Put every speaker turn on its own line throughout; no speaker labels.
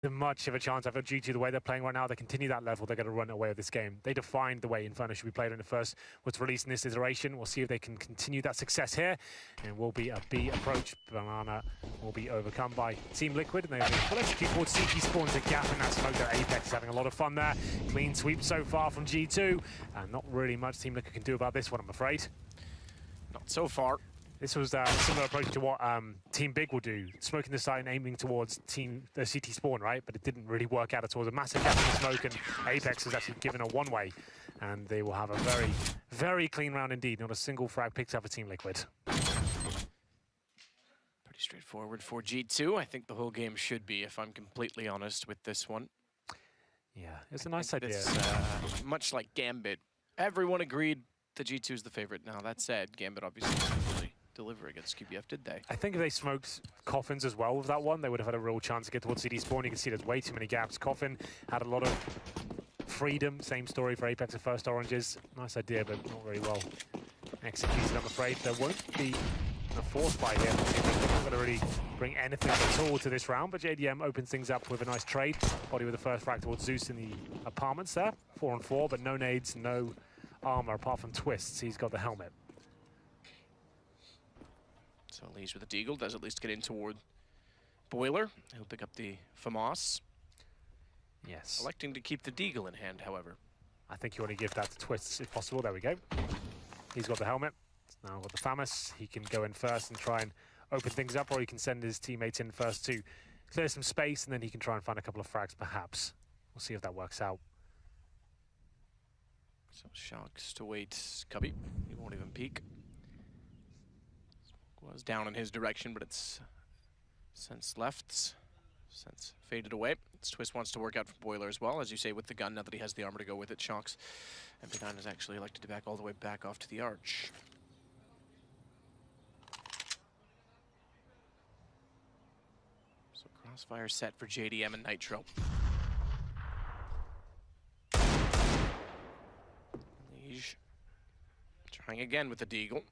much of a chance. I feel due to the way they're playing right now, they continue that level, they're going to run away with this game. They defined the way Inferno should be played in the first was released in this iteration. We'll see if they can continue that success here. And will be a B approach. Banana will be overcome by Team Liquid, and they will execute towards CT spawns a gap in that smoke. That Apex is having a lot of fun there. Clean sweep so far from G2, and not really much Team Liquid can do about this one, I'm afraid.
Not so far.
This was a similar approach to what Team Big will do, smoking the site and aiming towards the CT spawn, right? But it didn't really work out at all. It was a massive gap in the smoke, and Apex has actually given a one-way, and they will have a very, very clean round indeed. Not a single frag picked up for Team Liquid.
Pretty straightforward for G2. I think the whole game should be, if I'm completely honest with this one.
Yeah, it's a nice idea.
This, much like Gambit, everyone agreed that G2 is the favorite. Now, that said, Gambit obviously didn't really deliver against QBF, did they?
I think if they smoked Coffins as well with that one, they would have had a real chance to get towards CD spawn. You can see there's way too many gaps. Coffin had a lot of freedom. Same story for Apex at first Oranges. Nice idea, but not very well executed, I'm afraid. There won't be a fourth fight here. They're not going to really bring anything at all to this round, but JDM opens things up with a nice trade. Body with the first frag towards Zeus in the apartments there. 4-on-4, but no nades, no armor apart from twists. He's got the helmet.
So Lees with a deagle does at least get in toward Boiler. He'll pick up the FAMAS.
Yes.
Electing to keep the deagle in hand, however.
I think you want to give that to Twists if possible. There we go. He's got the helmet. Now got the FAMAS. He can go in first and try and open things up, or he can send his teammates in first to clear some space, and then he can try and find a couple of frags perhaps. We'll see if that works out.
So Sharks to wait. Cubby, he won't even peek. Was down in his direction, but it's since left, since faded away. Twist wants to work out for Boiler as well, as you say, with the gun, now that he has the armor to go with it. Sharks and Big9 has actually elected to back all the way back off to the arch. So crossfire set for JDM and Nitro. Liege trying again with the deagle.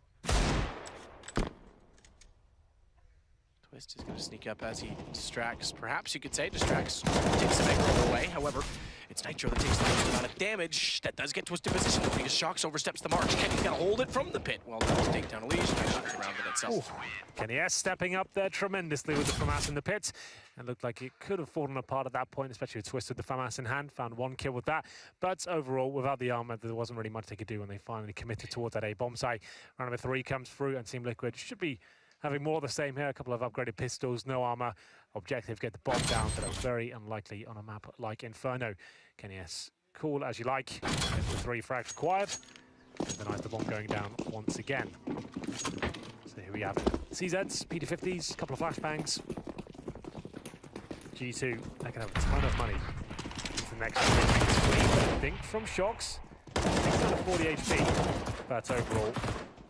Twist is going to sneak up as he distracts, perhaps you could say, takes the aggro away. However, it's Nitro that takes the most amount of damage. That does get Twist in position because Sharks oversteps the mark. Kenny's got to hold it from the pit. Well, that'll take down Elise. Nice shot around in itself.
Kenny S stepping up there tremendously with the FAMAS in the pit. It looked like it could have fallen apart at that point, especially with Twist with the FAMAS in hand. Found one kill with that. But overall, without the armor, there wasn't really much they could do when they finally committed towards that A-bomb site. Round number 3 comes through, and Team Liquid should be having more of the same here. A couple of upgraded pistols, no armor. Objective, get the bomb down, but that's very unlikely on a map like Inferno. Kenny S, cool as you like. Get the 3 frags required. And denies the bomb going down once again. So here we have CZs, PD50s, a couple of flashbangs. G2, they can have a ton of money. The next I think from Shocks. 640 HP, but overall,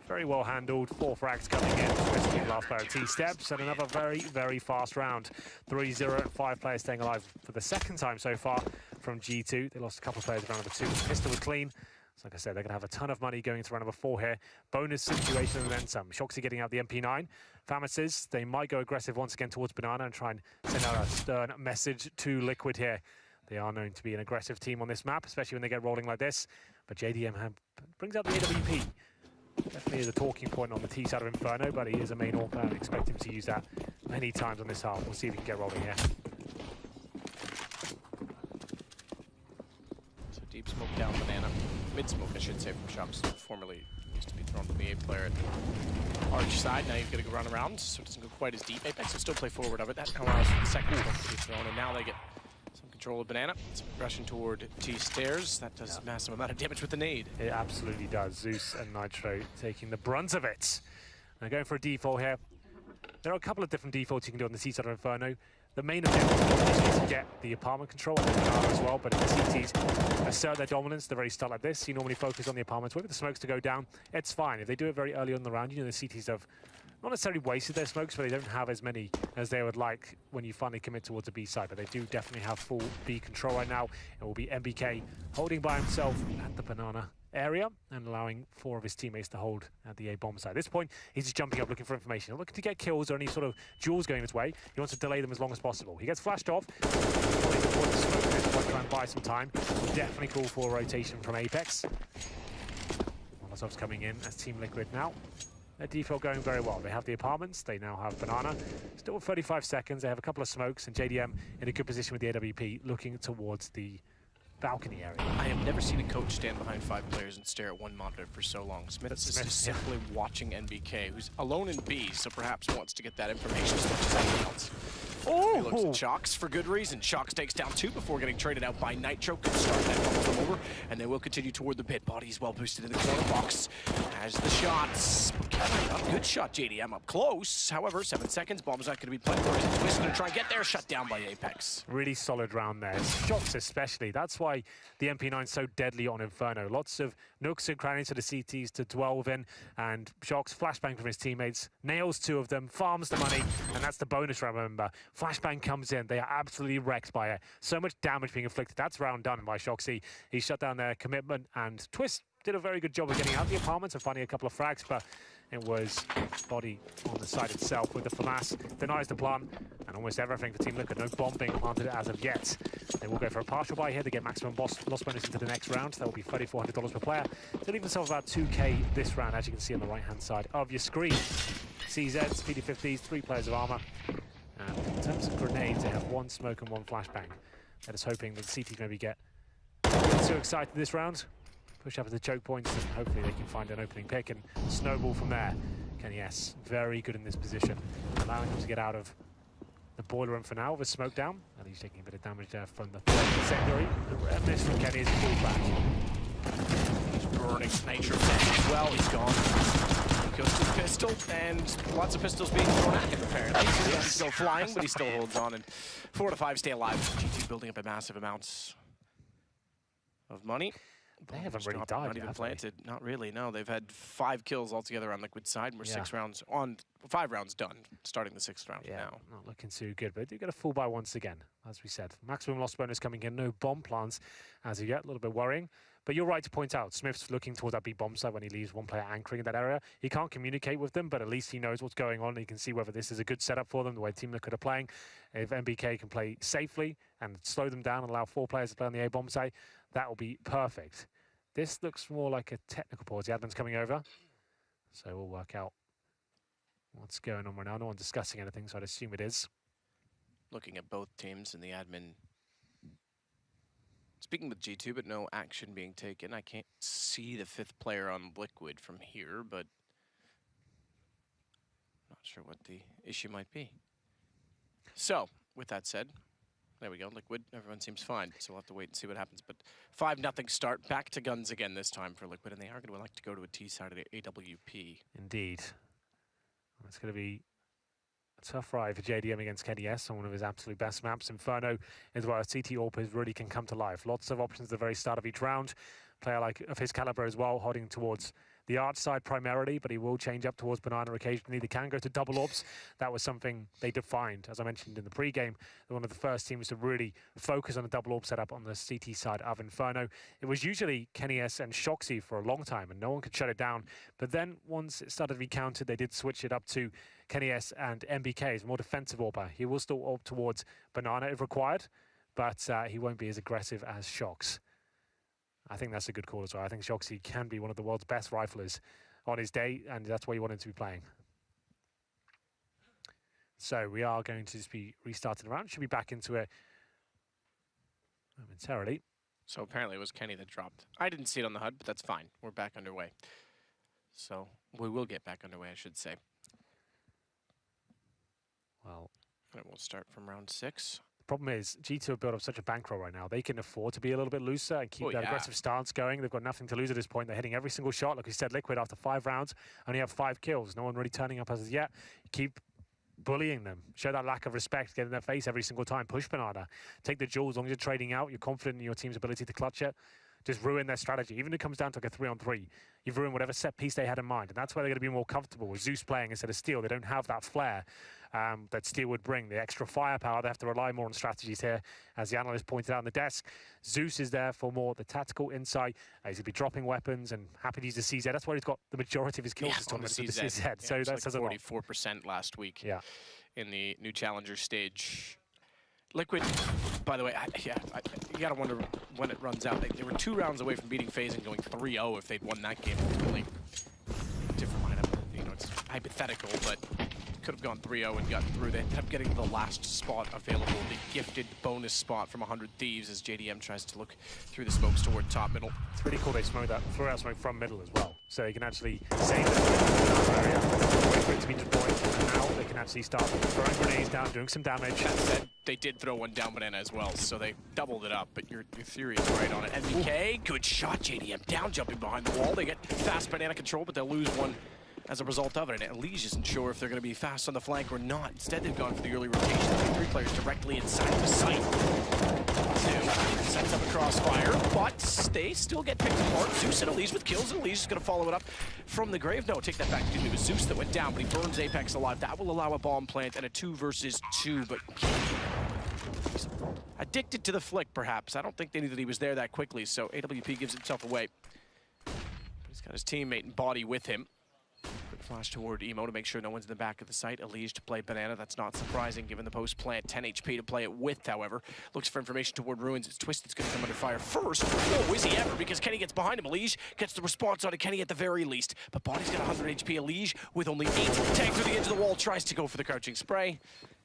very well handled. 4 frags coming in. Twisting last player T-steps, and another very, very fast round. 3-0, 5 players staying alive for the second time so far from G2. They lost a couple of players around number 2. The pistol was clean. So like I said, they're going to have a ton of money going into round number 4 here. Bonus situation and then some. Shoxy getting out the MP9. FAMASes, they might go aggressive once again towards Banana and try and send out a stern message to Liquid here. They are known to be an aggressive team on this map, especially when they get rolling like this. But JDM brings out the AWP. Definitely is a talking point on the T side of Inferno, but he is a main AWP and expect him to use that many times on this half. We'll see if he can get rolling here.
So deep smoke down Banana. Mid smoke, I should say, from Shops. Formerly used to be thrown from the A player at the arch side. Now you've got to go run around, so it doesn't go quite as deep. Apex will still play forward of it. That allows for the second smoke to be thrown, and now they get some control of Banana. It's rushing toward T stairs. That does a massive amount of damage with the nade.
It absolutely does. Zeus and Nitro taking the brunt of it. Now going for a default here. There are a couple of different defaults you can do on the C side of Inferno. The main objective is to get the apartment control and the as well, but if the CTs assert their dominance, they're very stuck like this. You normally focus on the apartments, wait for the smokes to go down. It's fine. If they do it very early on the round, you know the CTs have not necessarily wasted their smokes, but they don't have as many as they would like when you finally commit towards the B side. But they do definitely have full B control right now. It will be MBK holding by himself at the Banana area and allowing 4 of his teammates to hold at the A bomb site. At this point, he's just jumping up looking for information. He's looking to get kills or any sort of duels going his way. He wants to delay them as long as possible. He gets flashed off. Probably before the smoke this point, try and buy some time. We'll definitely call for a rotation from Apex. Molotov's coming in as Team Liquid now. Their default going very well. They have the apartments, they now have Banana. Still with 35 seconds, they have a couple of smokes, and JDM in a good position with the AWP, looking towards the balcony area.
I have never seen a coach stand behind 5 players and stare at one monitor for so long. Smith is just simply watching NBK, who's alone in B, so perhaps wants to get that information as much as anything else. He looks at Shocks for good reason. Shocks takes down 2 before getting traded out by Nitro. Could start that bubbles them over, and they will continue toward the pit. Body's well boosted in the corner box as the shots. A good shot, JDM up close. However, 7 seconds. Bomb's not going to be played for it. Twist going to try and get there. Shut down by Apex.
Really solid round there. Shocks especially. That's why the MP9 is so deadly on Inferno. Lots of nooks and crannies to the CTs to dwell within, and Shocks flashbang from his teammates, nails 2 of them, farms the money, and that's the bonus round, remember. Flashbang comes in, they are absolutely wrecked by it. So much damage being inflicted. That's round done by Shoxy. He shut down their commitment, and Twist did a very good job of getting out of the apartments and finding a couple of frags, but it was Body on the side itself with the FAMAS. Denies the plant, and almost everything for Team Liquid. No bomb being planted as of yet. They will go for a partial buy here to get maximum loss bonus into the next round. That will be $3,400 per player. To leave themselves about 2K this round, as you can see on the right-hand side of your screen. CZs, PD50s, 3 players of armor. And in terms of grenades, they have 1 smoke and 1 flashbang. They're just hoping that CTs maybe get too excited this round. Push up at the choke points, and hopefully they can find an opening pick and snowball from there. Kenny S, very good in this position, allowing them to get out of the boiler room for now with a smoke down. And he's taking a bit of damage there from the secondary. A rare miss from Kenny as he pulls back.
He's burning Nitro as well. He's gone. He goes to the pistol, and lots of pistols being thrown at him, apparently. So he's still flying, but he still holds on, and 4 to 5 stay alive. GT building up a massive amounts of money.
They haven't really died
Not
yet,
even
have
planted. Not really, no. They've had 5 kills altogether on Liquid side, and we're 6 rounds on, 5 rounds done, starting the 6th round now.
Not looking too good, but they do get a full buy once again, as we said. Maximum loss bonus coming in, no bomb plants as of yet, a little bit worrying. But you're right to point out, Smith's looking towards that B bomb site when he leaves 1 player anchoring in that area. He can't communicate with them, but at least he knows what's going on. He can see whether this is a good setup for them, the way Team Liquid are playing. If MBK can play safely and slow them down and allow 4 players to play on the A bomb site, that will be perfect. This looks more like a technical pause. The admin's coming over, so we'll work out what's going on right now. No one's discussing anything, so I'd assume it is.
Looking at both teams and the admin speaking with G2, but no action being taken. I can't see the 5th player on Liquid from here, but not sure what the issue might be. So, with that said, there we go, Liquid, everyone seems fine, so we'll have to wait and see what happens. But 5-0 start, back to guns again this time for Liquid, and they are going to like to go to a T side of the AWP.
Indeed. It's going to be a tough ride for JDM against Kenny S on one of his absolute best maps. Inferno, as well as CT AWPers, really can come to life. Lots of options at the very start of each round. Player like of his caliber as well, holding towards the arch side primarily, but he will change up towards Banana occasionally. They can go to double orbs. That was something they defined, as I mentioned in the pre-game. They're one of the first teams to really focus on a double orb setup on the CT side of Inferno. It was usually Kenny S and Shoxy for a long time, and no one could shut it down. But then once it started to be counted, they did switch it up to Kenny S and MBK as more defensive orber. He will still orb towards Banana if required, but he won't be as aggressive as Shox. I think that's a good call as well. I think Shoxy can be one of the world's best riflers on his day, and that's where you want him to be playing. So we are going to just be restarting around. Should be back into it momentarily.
So apparently it was Kenny that dropped. I didn't see it on the HUD, but that's fine. We're back underway. So we will get back underway, I should say.
Well,
and it will start from round 6.
Problem is, G2 have built up such a bankroll right now. They can afford to be a little bit looser and keep that aggressive stance going. They've got nothing to lose at this point. They're hitting every single shot. Like we said, Liquid, after 5 rounds, only have 5 kills. No one really turning up as of yet. Keep bullying them. Show that lack of respect. Get in their face every single time. Push Banana. Take the jewels. As long as you're trading out, you're confident in your team's ability to clutch it. just ruin their strategy. Even if it comes down to like a 3-on-3, you've ruined whatever set piece they had in mind. And that's where they're going to be more comfortable with Zeus playing instead of Steel. They don't have that flair that Steel would bring, the extra firepower. They have to rely more on strategies here, as the analyst pointed out on the desk. Zeus is there for more the tactical insight. He's going to be dropping weapons and happy to use the CZ. That's where he's got the majority of his kills this tournament, with the CZ.
Yeah,
So that says a lot.
44% last week.
Yeah.
In the new challenger stage. Liquid, by the way, you gotta wonder when it runs out. They were 2 rounds away from beating FaZe and going 3-0 if they'd won that game. Really different lineup. You know, it's hypothetical, but could have gone 3-0 and gotten through. They ended up getting the last spot available, the gifted bonus spot from 100 Thieves as JDM tries to look through the smokes toward top middle.
It's really cool they smoke that, throw out smoke from middle as well. So they can actually save the area, wait for it to be deployed, and now they can actually start throwing grenades down, doing some damage.
That said, they did throw one down banana as well, so they doubled it up, but your theory is right on it. MBK, good shot, JDM down, jumping behind the wall. They get fast banana control, but they'll lose one as a result of it. And ELEAGUE isn't sure if they're going to be fast on the flank or not. Instead, they've gone for the early rotation. 3 players directly inside the site. 2 sets up a crossfire, but they still get picked apart. Zeus and ELEAGUE with kills, and ELEAGUE is going to follow it up from the grave. No, take that back. It was Zeus that went down, but he burns Apex alive. That will allow a bomb plant and a 2 versus 2, but he's addicted to the flick, perhaps. I don't think they knew that he was there that quickly, so AWP gives himself away. But he's got his teammate and body with him. Quick flash toward Emo to make sure no one's in the back of the site. ELEAGUE to play banana. That's not surprising given the post plant. 10 HP to play it with, however. Looks for information toward Ruins. It's Twist that's going to come under fire first. Oh, is he ever? Because Kenny gets behind him. ELEAGUE gets the response on it. Kenny at the very least. But Body's got 100 HP. ELEAGUE with only 8. Tag through the edge of the wall. Tries to go for the crouching spray.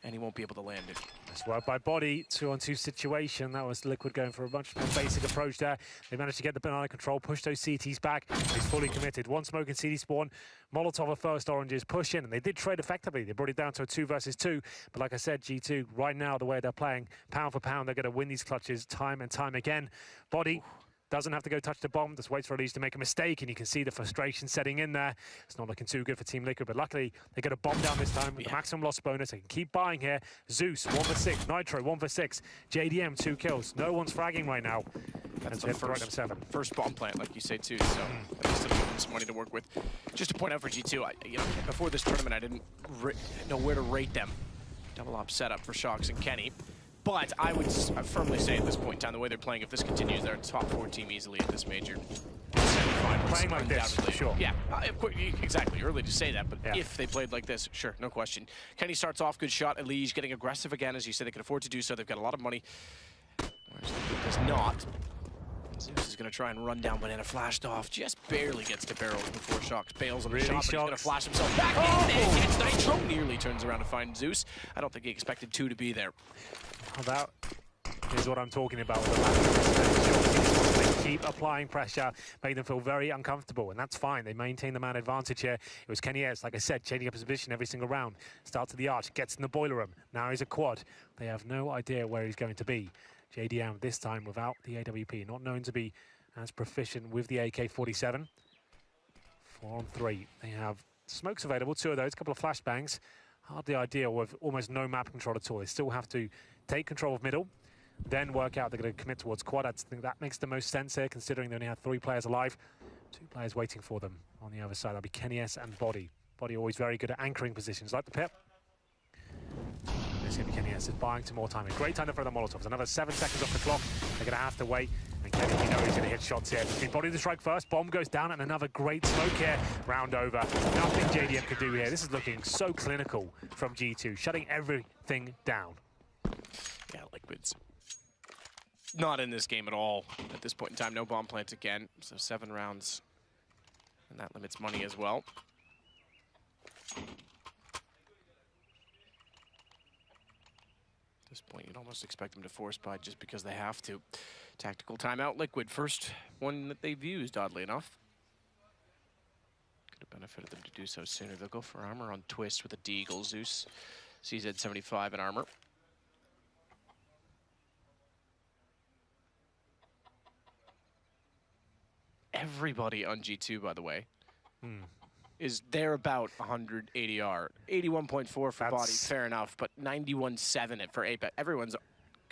And he won't be able to land it.
That's work by Body, 2-on-2 situation. That was Liquid going for a much more basic approach there. They managed to get the banana control, push those CTs back. He's fully committed. One smoke in CT spawn. Molotov are first oranges, push in, and they did trade effectively. They brought it down to a 2 versus 2. But like I said, G2, right now, the way they're playing, pound for pound, they're going to win these clutches time and time again. Body doesn't have to go touch the bomb, just waits for ELEAGUE to make a mistake, and you can see the frustration setting in there. It's not looking too good for Team Liquid, but luckily they get a bomb down this time with the maximum loss bonus. They can keep buying here. Zeus, 1 for 6. Nitro, 1 for 6. JDM, 2 kills. No one's fragging right now.
That's the first bomb plant, like you say, too, so at least it'll give them some money to work with. Just to point out for G2, before this tournament, I didn't know where to rate them. Double op setup for Shox and Kenny. But I would firmly say at this point in time, the way they're playing, if this continues, they're a top 4 team easily at this major.
Playing like this, sure.
Yeah, exactly. Early to say that, but if they played like this, sure, no question. Kenny starts off, good shot. ELEAGUE getting aggressive again, as you said, they can afford to do so. They've got a lot of money. Whereas Liquid does not. Zeus is going to try and run down banana, flashed off, just barely gets to barrels before Shox bails on the shot, but he's going to flash himself back in and gets Nitro, nearly turns around to find Zeus. I don't think he expected 2 to be there.
Well, that is what I'm talking about. They keep applying pressure, make them feel very uncomfortable, and that's fine. They maintain the man advantage here. It was Kenny S, like I said, changing up his position every single round. Starts at the arch, gets in the boiler room. Now he's a quad. They have no idea where he's going to be. JDM this time without the AWP, not known to be as proficient with the AK-47. 4 on 3. They have smokes available, 2 of those, a couple of flashbangs. Hardly ideal with almost no map control at all. They still have to take control of middle, then work out they're going to commit towards quad. I think that makes the most sense here, considering they only have 3 players alive. 2 players waiting for them on the other side. That'll be Kenny S and Body. Body always very good at anchoring positions, like the pit. It's going to be Kenny S is buying some more time. A great time to throw the Molotovs. Another 7 seconds off the clock. They're going to have to wait. And Kenny, you know he's going to hit shots here. Between Body to strike first, bomb goes down, and another great smoke here. Round over. Nothing JDM can do here. This is looking so clinical from G2, shutting everything down.
Yeah, Liquid's not in this game at all at this point in time. No bomb plants again, so 7 rounds. And that limits money as well. At this point, you'd almost expect them to force buy just because they have to. Tactical timeout, Liquid. First one that they've used, oddly enough. Could have benefited them to do so sooner. They'll go for armor on Twist with a Deagle. Zeus, CZ75 in armor. Everybody on G2, by the way, is there about 100 ADR. 81.4 for Body, fair enough, but 91.7 for Apex. Everyone's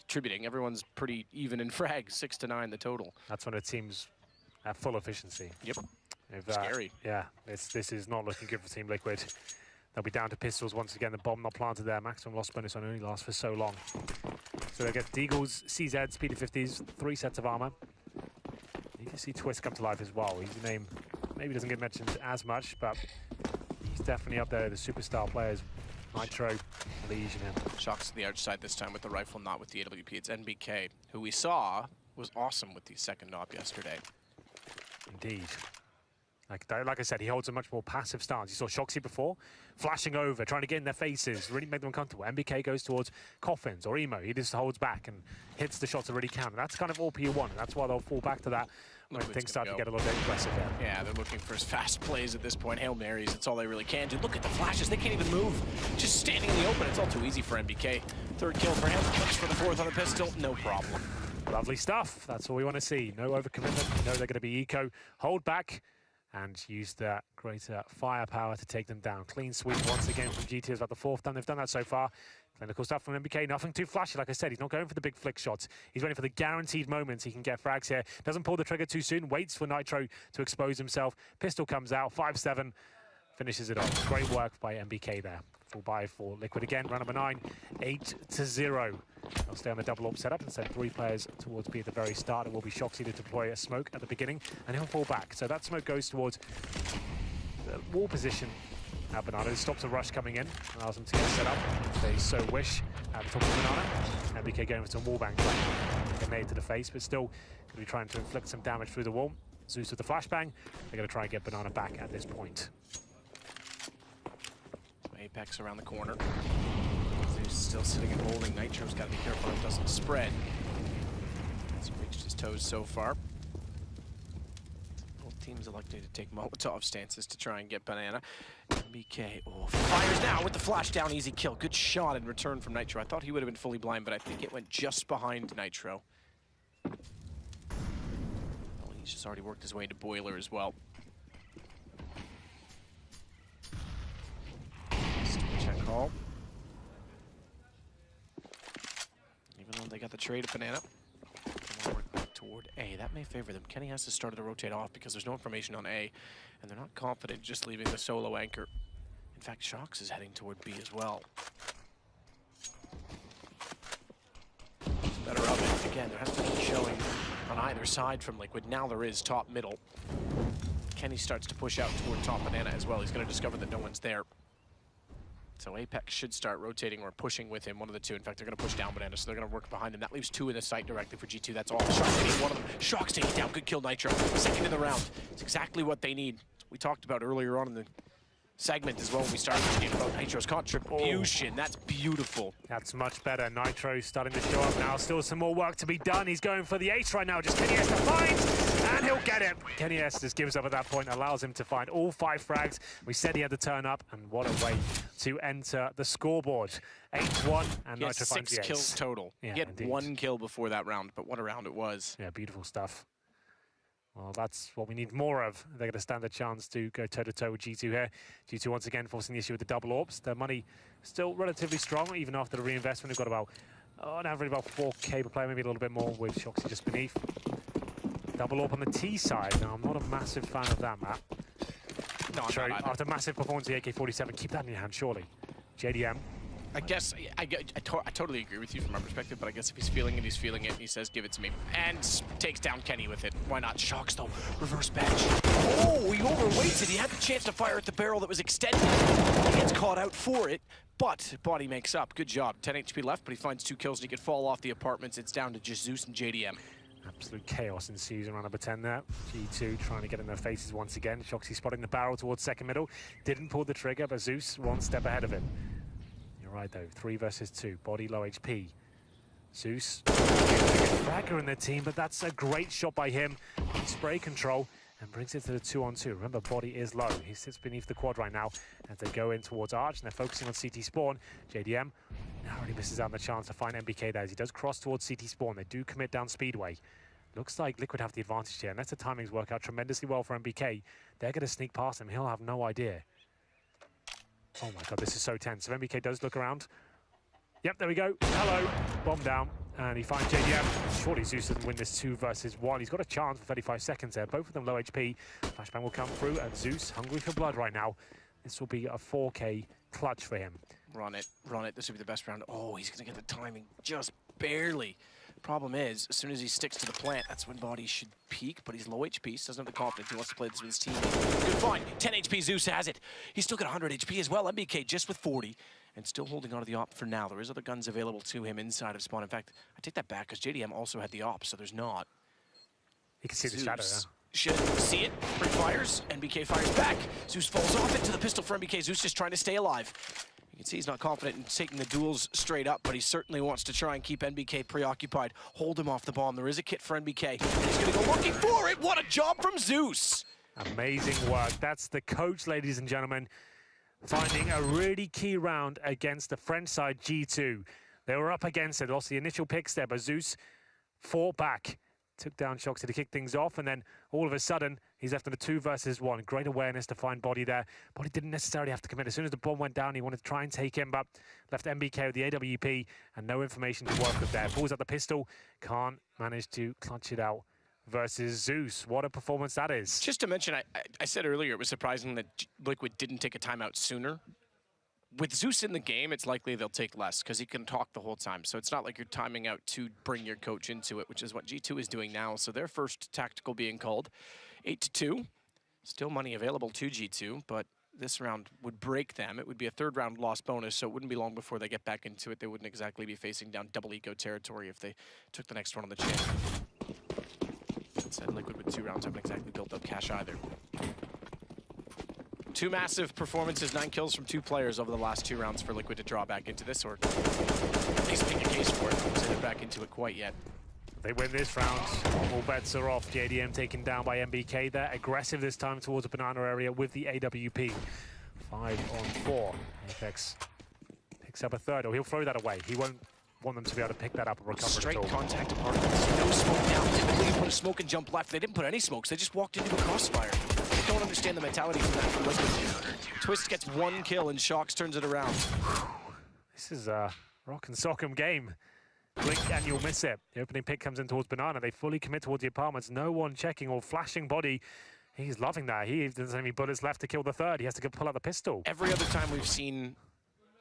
contributing. Everyone's pretty even in frags, 6 to 9 the total.
That's when it seems at full efficiency.
Yep.
If,
Scary.
Yeah, this is not looking good for Team Liquid. They'll be down to pistols once again. The bomb not planted there. Maximum loss bonus on only lasts for so long. So they get Deagles, CZ, Speedy 50s, 3 sets of armor. You can see Twist come to life as well. His name maybe doesn't get mentioned as much, but he's definitely up there. The superstar players, Nitro, Legion him.
Shocks to the outside this time with the rifle, not with the AWP. It's NBK, who we saw was awesome with the second op yesterday.
Indeed. Like I said, he holds a much more passive stance. You saw Shoxy before, flashing over, trying to get in their faces, really make them uncomfortable. MBK goes towards Coffins or Emo. He just holds back and hits the shots that really count. And that's kind of all PU1, and that's why they'll fall back to that when things start to get a little bit aggressive here.
Yeah, they're looking for fast plays at this point. Hail Marys, it's all they really can do. Look at the flashes, they can't even move. Just standing in the open, it's all too easy for MBK. Third kill for him, looks for the fourth on the pistol, no problem.
Lovely stuff. That's all we want to see. No overcommitment. You know they're going to be eco. Hold back and use that greater firepower to take them down. Clean sweep once again from GT. It's about the 4th time they've done that so far. Clinical stuff from MBK, nothing too flashy. Like I said, he's not going for the big flick shots. He's waiting for the guaranteed moments he can get frags here. Doesn't pull the trigger too soon, waits for Nitro to expose himself. Pistol comes out, 5-7, finishes it off. Great work by MBK there. Full buy for Liquid again, round number 9, 8-0. They'll stay on the double AWP setup and send 3 players towards B at the very start. It will be Shoxy to deploy a smoke at the beginning, and he'll fall back. So that smoke goes towards the wall position at Banana. It stops a rush coming in, allows them to get set up if they so wish at the top of Banana. MBK going for some wallbang, get made to the face, but still going to be trying to inflict some damage through the wall. Zeus with the flashbang. They're going to try and get Banana back at this point.
Apex around the corner. Zeus still sitting and holding. Nitro's got to be careful it doesn't spread. He's reached his toes so far. Both teams elected to take Molotov stances to try and get Banana. MBK, fires now with the flash down, easy kill. Good shot in return from Nitro. I thought he would have been fully blind, but I think it went just behind Nitro. Oh, he's just already worked his way into Boiler as well. Check call. Even though they got the trade of Banana, they want to work back toward A. That may favor them. Kenny has to start to rotate off because there's no information on A, and they're not confident just leaving the solo anchor. In fact, Shox is heading toward B as well. It's better of it. Again, there has to be showing on either side from Liquid. Now there is top middle. Kenny starts to push out toward top Banana as well. He's going to discover that no one's there. So Apex should start rotating or pushing with him, one of the two. In fact, they're going to push down Banana, so they're going to work behind him. That leaves 2 in the site directly for G2. That's all. Shox taking one of them. Shox taking down. Good kill, Nitro. Second in the round. It's exactly what they need. We talked about earlier on in the segment as well when we started talking about Nitro's contribution. That's beautiful.
That's much better. Nitro starting to show up now. Still some more work to be done. He's going for the ace right now. Just Kenny has to find, and he'll get it. Kenny S just gives up at that point, allows him to find all 5 frags. We said he had to turn up, and what a way to enter the scoreboard. 8-1, and Nitro finds the ace.
6 kills total.
Yeah,
he had
indeed.
1 kill before that round, but what a round it was.
Yeah, beautiful stuff. Well, that's what we need more of. They're going to stand a chance to go toe-to-toe with G2 here. G2 once again forcing the issue with the double AWPs. Their money still relatively strong, even after the reinvestment. They've got about, on average, about 4K per player, maybe a little bit more with Shoxy just beneath. Double AWP on the T side. Now, I'm not a massive fan of that, Matt.
No, I'm not
after massive performance of the AK-47, keep that in your hand, surely. JDM.
I guess I totally agree with you from my perspective, but I guess if he's feeling it, he's feeling it, and he says, give it to me. And takes down Kenny with it. Why not? Shox, though. Reverse bench. Oh, he overweights it. He had the chance to fire at the barrel that was extended. He gets caught out for it, but body makes up. Good job. 10 HP left, but he finds 2 kills, and he could fall off the apartments. It's down to just Zeus and JDM.
Absolute chaos ensues around number 10 there. G2 trying to get in their faces once again. Shoxy spotting the barrel towards second middle. Didn't pull the trigger, but Zeus 1 step ahead of him. Right though, 3 versus 2, body low HP. Zeus, fragger in their team, but that's a great shot by him. Spray control and brings it to the 2-on-2. Remember, body is low. He sits beneath the quad right now as they go in towards Arch, and they're focusing on CT spawn. JDM narrowly misses out on the chance to find MBK there as he does cross towards CT spawn. They do commit down Speedway. Looks like Liquid have the advantage here, unless the timings work out tremendously well for MBK. They're going to sneak past him. He'll have no idea. Oh my god, this is so tense. If MBK does look around, Yep, there we go. Hello. Bomb down. And he finds JDM. Surely Zeus doesn't win this 2 versus 1. He's got a chance for 35 seconds there. Both of them low HP. Flashbang will come through, and Zeus hungry for blood right now. This will be a 4K clutch for him.
Run it, run it. This would be the best round. Oh, he's going to get the timing just barely. Problem is, as soon as he sticks to the plant, that's when Body should peak, but he's low HP, so doesn't have the confidence. He wants to play this with his team. Good find. 10 HP, Zeus has it. He's still got 100 HP as well. MBK just with 40, and still holding on to the op for now. There is other guns available to him inside of spawn. In fact, I take that back, because JDM also had the op, so there's not.
You can see the shadow, yeah.
Should see it. Pre-fires. NBK fires back. Zeus falls off into the pistol for NBK. Zeus just trying to stay alive. You can see he's not confident in taking the duels straight up, but he certainly wants to try and keep NBK preoccupied. Hold him off the bomb. There is a kit for NBK. He's going to go looking for it. What a job from Zeus.
Amazing work. That's the coach, ladies and gentlemen, finding a really key round against the French side G2. They were up against it. Lost the initial picks there, but Zeus fought back. Took down Shoxy to kick things off, and then all of a sudden, he's left in a 2 versus 1. Great awareness to find Body there. Body didn't necessarily have to commit. As soon as the bomb went down, he wanted to try and take him, but left MBK with the AWP and no information to work with there. Pulls out the pistol, can't manage to clutch it out versus Zeus. What a performance that is.
Just to mention, I said earlier, it was surprising that Liquid didn't take a timeout sooner. With Zeus in the game, it's likely they'll take less because he can talk the whole time. So it's not like you're timing out to bring your coach into it, which is what G2 is doing now. So their first tactical being called 8-2. Still money available to G2, but this round would break them. It would be a 3rd round loss bonus, so it wouldn't be long before they get back into it. They wouldn't exactly be facing down double ego territory if they took the next one on the chin. That said, Liquid with 2 rounds haven't exactly built up cash either. 2 massive performances, 9 kills from 2 players over the last 2 rounds for Liquid to draw back into this, or at least make a case for it. I won't say they're back into it quite yet.
If they win this round, all bets are off. JDM taken down by MBK there. Aggressive this time towards the banana area with the AWP. 5-on-4. Apex picks up a 3rd, or he'll throw that away. He won't want them to be able to pick that up and recover
Straight
it at all.
contact apartments. No smoke now. Typically you put a smoke and jump left. They didn't put any smokes. They just walked into a crossfire. I don't understand the mentality from that from Liquid. Twist gets 1 kill and Shox turns it around.
This is a rock and sock'em game. Blink and you'll miss it. The opening pick comes in towards banana. They fully commit towards the apartments. No one checking or flashing Body. He's loving that. He doesn't have any bullets left to kill the 3rd. He has to go pull out the pistol.
Every other time we've seen,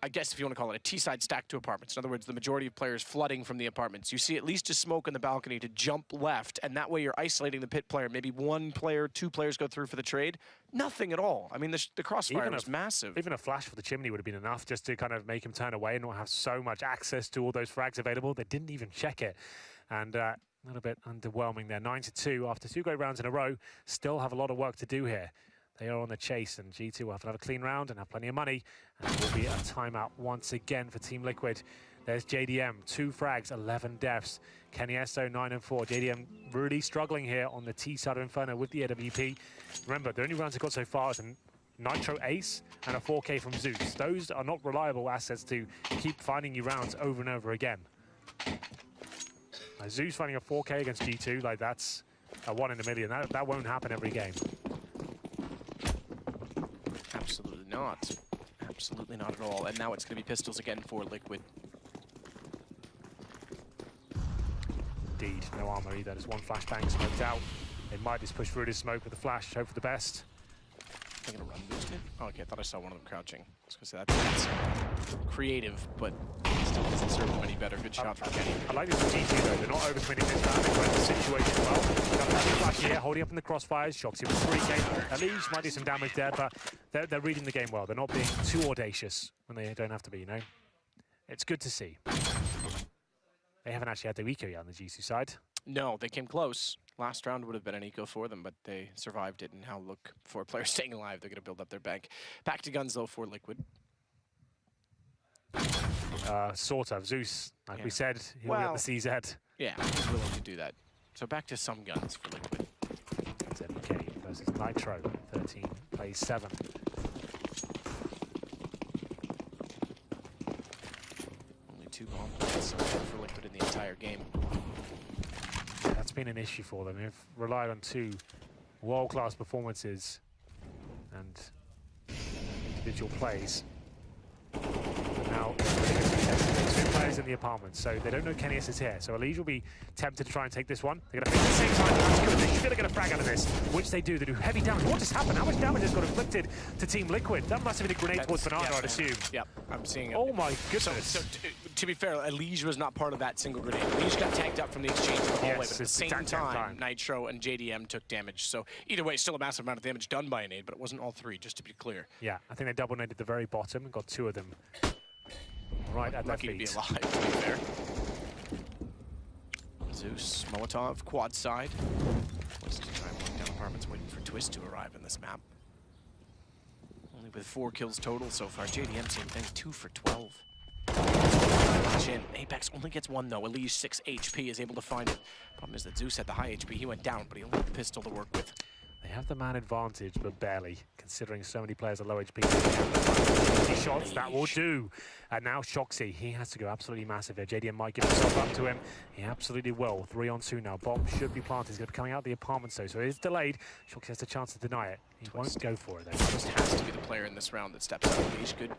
I guess if you want to call it a T-side stack to apartments. In other words, the majority of players flooding from the apartments. You see at least a smoke in the balcony to jump left, and that way you're isolating the pit player. Maybe 1 player, 2 players go through for the trade. Nothing at all. I mean, the crossfire was massive.
Even a flash for the chimney would have been enough just to kind of make him turn away and not have so much access to all those frags available. They didn't even check it. And a little bit underwhelming there. 9-2 after 2 great rounds in a row. Still have a lot of work to do here. They are on the chase, and G2 will have another clean round and have plenty of money. And it will be a timeout once again for Team Liquid. There's JDM, 2 frags, 11 deaths. Kenny Esso, 9-4. JDM really struggling here on the T side of Inferno with the AWP. Remember, the only rounds they've got so far is a Nitro Ace and a 4K from Zeus. Those are not reliable assets to keep finding you rounds over and over again. Zeus finding a 4K against G2, like that's a 1 in a million. That won't happen every game.
Absolutely not. Absolutely not at all. And now it's going to be pistols again for Liquid.
Indeed, no armor either. There's 1 flashbang smoked out. They might just push through this smoke with the flash, hope for the best.
They're going to run boost it? Oh, okay, I thought I saw one of them crouching. I was going to say that's creative, but still doesn't serve them any better. Good shot from Kenny.
I like this from G2 though. They're not overcommitting this round. They're playing the situation well. Got that flash here, holding up in the crossfires. Shoxy with 3K. At least might do some damage there, but they're reading the game well. They're not being too audacious when they don't have to be, you know? It's good to see. They haven't actually had their eco yet on the G2 side.
No, they came close. Last round would have been an eco for them, but they survived it, and now look for players staying alive. They're going to build up their bank. Back to guns, though, for Liquid.
Sort of. Zeus, like we said, he'll be at the CZ.
Yeah, he's willing to do that. So back to some guns for Liquid.
That's MK versus Nitro. 13 plays 7.
Only 2 bomb plays so far for Liquid in the entire game.
That's been an issue for them. They've relied on 2 world-class performances and individual plays. Now, players in the apartment, so they don't know Kenny's is here. So ELEAGUE will be tempted to try and take this one. They're going to pick the same time. That's good. They should be able to get a frag out of this, which they do. They do heavy damage. What just happened? How much damage has got inflicted to Team Liquid? That must have been a grenade towards Banana, I'd assume.
Yep, I'm seeing it.
Oh my goodness.
So to be fair, ELEAGUE was not part of that single grenade. ELEAGUE got tagged up from the exchange in the hallway, but at the same time, Nitro and JDM took damage. So either way, still a massive amount of damage done by a nade, but it wasn't all three, just to be clear.
Yeah, I think they double naded the very bottom and got two of them right at their feet.
Lucky to be alive, to be fair. Zeus, Molotov, quad side. Wants to try and walk down apartments, waiting for Twist to arrive in this map. Only with 4 kills total so far. JDM, same thing, 2 for 12. Apex only gets 1 though. ELEAGUE 6 HP is able to find it. Problem is that Zeus had the high HP. He went down, but he only had the pistol to work with.
They have the man advantage, but barely, considering so many players are low HP. Shots, that will do. And now Shoxy, he has to go absolutely massive here. JDM might give himself up to him. He absolutely will. 3 on 2 now. Bomb should be planted. He's going to be coming out of the apartment, so it is delayed. Shoxy has the chance to deny it. He won't go for it, though.
Twist has to be the player in this round that steps up. He's good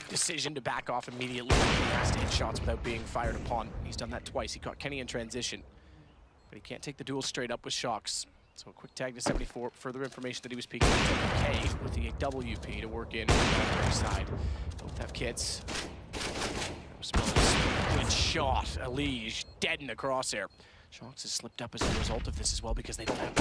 decision to back off immediately. He has to hit shots without being fired upon. He's done that twice. He caught Kenny in transition, but he can't take the duel straight up with Shocks. So a quick tag to 74. Further information that he was peeking at K with the WP to work in on the other side. Both have kits. Good shot. ELEAGUE dead in the crosshair. Shocks has slipped up as a result of this as well because they don't have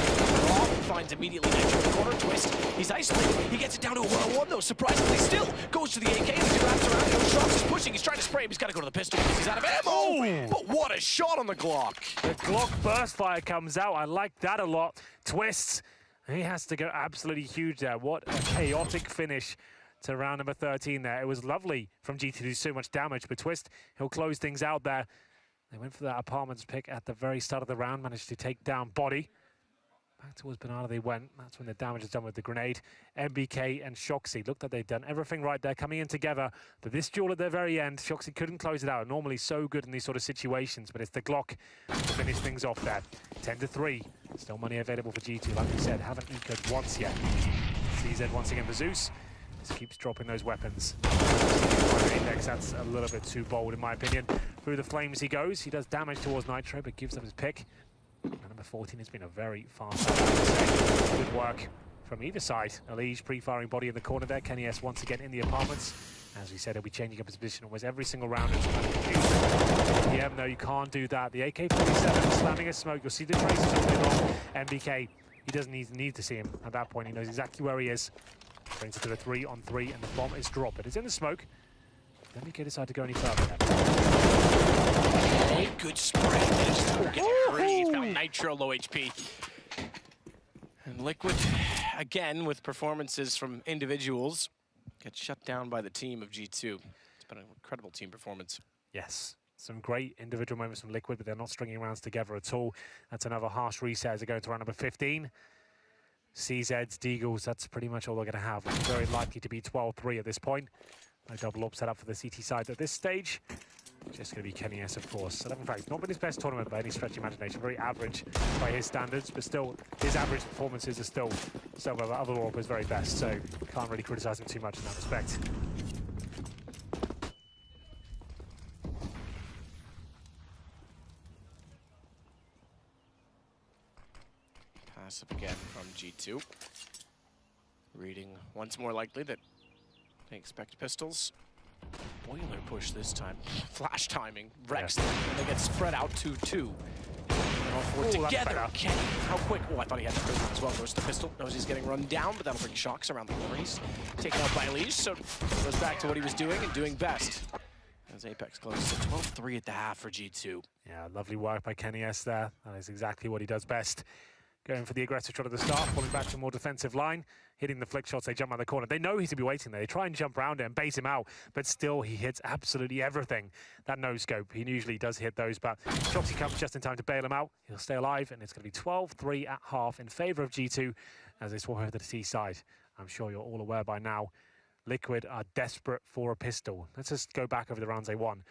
finds immediately Nitro in the corner. Twist. He's isolated. He gets it down to a 1-on-1 though. Surprisingly still goes to the AK. He wraps around. Shocks is pushing. He's trying to spray him. He's got to go to the pistol because he's out of ammo. Oh. But what a shot on the Glock.
The Glock burst fire comes out. I like that a lot. Twist. He has to go absolutely huge there. What a chaotic finish to round number 13 there. It was lovely from GT to do so much damage, but Twist, he'll close things out there. They went for that apartments pick at the very start of the round, managed to take down Body. Back towards Banana they went. That's when the damage is done with the grenade. MBK and Shoxy looked like they'd done everything right there, coming in together. But this duel at the very end, Shoxy couldn't close it out. Normally so good in these sort of situations, but it's the Glock to finish things off there. 10-3. Still money available for G2. Like we said, haven't ecoed once yet. CZ once again for Zeus. Just keeps dropping those weapons. Apex, that's a little bit too bold in my opinion. Through the flames he goes. He does damage towards Nitro, but gives up his pick. Number 14 has been a very fast good work from either side. ELEAGUE pre-firing Body in the corner there. Kenny S once again in the apartments. As we said, he'll be changing up his position almost every single round. Yeah, no, you can't do that. The AK-47 slamming a smoke. You'll see the traces all day long. MBK, he doesn't need to see him at that point. He knows exactly where he is. Brings it to the 3-on-3, and the bomb is dropped. It is in the smoke. MBK decide to go any further.
A good spray. He's found Nitro low HP. And Liquid, again, with performances from individuals, gets shut down by the team of G2. It's been an incredible team performance.
Yes, some great individual moments from Liquid, but they're not stringing rounds together at all. That's another harsh reset as they go into round number 15. CZs, Deagles, that's pretty much all they're going to have. It's very likely to be 12-3 at this point. No double up set up for the CT side at this stage. Just going to be Kenny S, of course. 11 frags. Not been his best tournament by any stretch of imagination. Very average by his standards, but still, his average performances are still some of other Orpa's very best, so can't really criticize him too much in that respect.
Pass up again from G2. Reading once more likely that they expect pistols. Boiler push this time. Flash timing wrecks them, and they get spread out 2-2. All four together. Kenny, how quick? Oh, I thought he had the prison as well. Goes to the pistol. Knows he's getting run down, but that'll bring Shocks around the corner. He's taken out by ELEAGUE, so goes back to what he was doing and doing best. As Apex closes to 12-3 at the half for G2.
Yeah, lovely work by Kenny S there. That is exactly what he does best. Going for the aggressive shot at the start, falling back to a more defensive line, hitting the flick shots, they jump out the corner. They know he's to be waiting there. They try and jump around it and bait him out, but still he hits absolutely everything. That no-scope, he usually does hit those, but Shoxy comes just in time to bail him out. He'll stay alive, and it's going to be 12-3 at half in favor of G2 as they swap over to the T side. I'm sure you're all aware by now, Liquid are desperate for a pistol. Let's just go back over the rounds they won.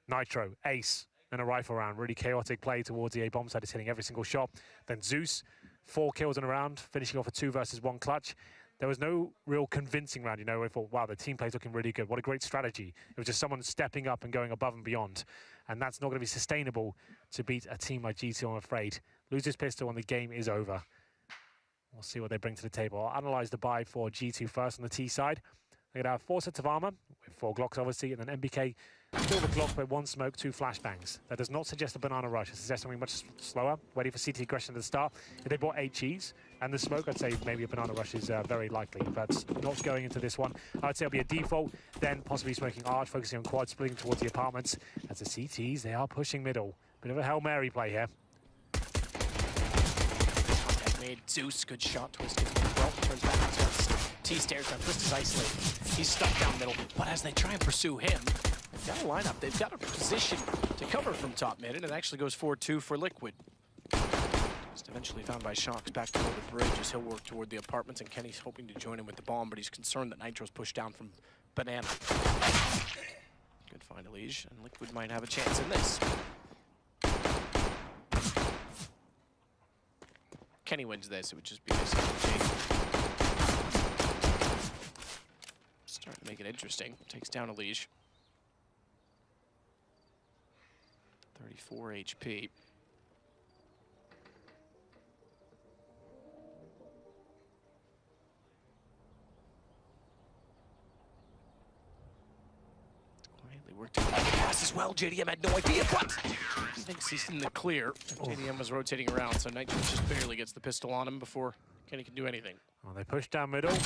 Nitro, Ace, and a rifle round. Really chaotic play towards the A-bomb side. Is hitting every single shot. Then Zeus, 4 kills in a round, finishing off a 2 versus 1 clutch. there was no real convincing round, you know, we thought, wow, the team play's looking really good. What a great strategy. It was just someone stepping up and going above and beyond. And that's not going to be sustainable to beat a team like G2, I'm afraid. Lose this pistol and the game is over. We'll see what they bring to the table. I'll analyze the buy for G2 first on the T side. They're going to have 4 sets of armor, with 4 Glocks obviously, and then MBK still the Glock with 1 smoke, 2 flashbangs. That does not suggest a banana rush. It suggests something much slower, ready for CT aggression at the start. If they bought 8 cheese and the smoke, I'd say maybe a banana rush is very likely, but not going into this one. I'd say it'll be a default, then possibly smoking arch, focusing on quad, splitting towards the apartments. As the CTs, they are pushing middle. Bit of a Hail Mary play here.
Made Zeus, good shot, Twist gets well, turns back to Twist. T-stairs now, Twist is isolated. He's stuck down middle, but as they try and pursue him, they've got a lineup, they've got a position to cover from top mid, and it actually goes 4-2 for Liquid. Just eventually found by Shocks back toward the bridge as he'll work toward the apartments, and Kenny's hoping to join him with the bomb, but he's concerned that Nitro's pushed down from Banana. Good find, ELEAGUE, and Liquid might have a chance in this. Kenny wins this, it would just be basically starting to make it interesting. Takes down ELEAGUE. 34 HP. Quietly worked out the pass as well. JDM had no idea what. He thinks he's in the clear. JDM was rotating around, so Nitro just barely gets the pistol on him before Kenny can do anything.
Well, they push down middle.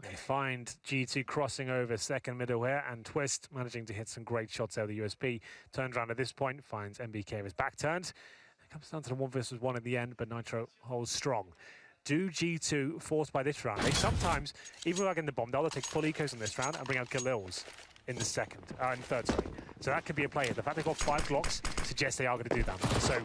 They find G2 crossing over second middle here, and Twist managing to hit some great shots out of the USP. Turns around at this point, finds MBK with his back turned. It comes down to the 1 versus 1 at the end, but Nitro holds strong. Do G2 forced by this round? They sometimes, even without getting the bomb, they'll take full ecos in this round and bring out Galil's in the in third, sorry. So that could be a play. The fact they've got 5 Glocks suggests they are going to do that. So